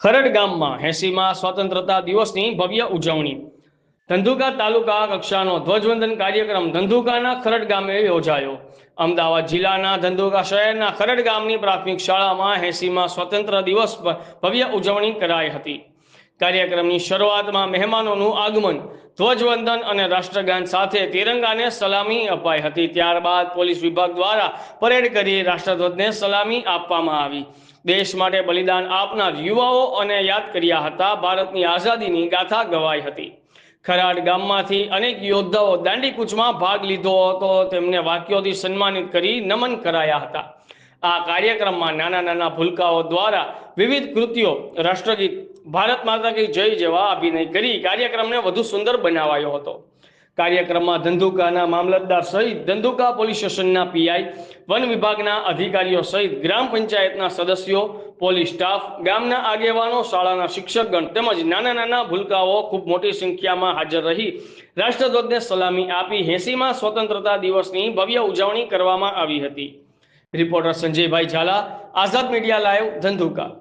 ખરડ ગામમાં 80મા સ્વતંત્રતા દિવસની ભવ્ય ઉજવણી। ધંધુકા તાલુકા કક્ષાનો ધ્વજવંદન કાર્યક્રમ ધંધુકાના ખરડ ગામે યોજાયો। અમદાવાદ જિલ્લાના ધંધુકા શહેરના ખરડ ગામની પ્રાથમિક શાળામાં 80મા સ્વતંત્ર દિવસ પર ભવ્ય ઉજવણી કરાઈ હતી। કાર્યક્રમની શરૂઆતમાં મહેમાનોનું આગમન, ધ્વજવંદન અને રાષ્ટ્રગાન સાથે તિરંગાને સલામી અપાઈ હતી। ત્યારબાદ પોલીસ વિભાગ દ્વારા પરેડ કરી રાષ્ટ્રધ્વજને સલામી આપવામાં આવી। દેશ માટે બલિદાન આપનાર યુવાઓ અને યાદ કર્યા હતા। ભારતની આઝાદીની ગાથા ગવાઈ હતી। ખરાડ ગામમાંથી અનેક યોદ્ધાઓ દાંડી કૂચમાં ભાગ લીધો હતો। તેમને વાક્યોથી સન્માનિત કરી નમન કરાયા હતા। આ કાર્યક્રમમાં નાના નાના ભૂલકાઓ દ્વારા વિવિધ કૃતિઓ, રાષ્ટ્રગીત, ભારત માતા કી જય જેવા અભિનય કરી કાર્યક્રમને વધુ સુંદર બનાવાયો હતો। કાર્યક્રમમાં ધંધુકાના મામલતદાર સહિત ધંધુકા પોલીસ સ્ટેશનના પીઆઈ, વન વિભાગના અધિકારીઓ સહિત ગ્રામ પંચાયતના સદસ્યો, પોલીસ સ્ટાફ, ગામના આગેવાનો, શાળાના શિક્ષકગણ તેમજ નાના નાના ભૂલકાઓ ખૂબ મોટી સંખ્યામાં હાજર રહી રાષ્ટ્રધ્વજને સલામી આપી 80મા સ્વતંત્રતા દિવસની ભવ્ય ઉજવણી કરવામાં આવી હતી। રિપોર્ટર સંજયભાઈ ઝાલા, આઝાદ મીડિયા લાઈવ, ધંધુકા।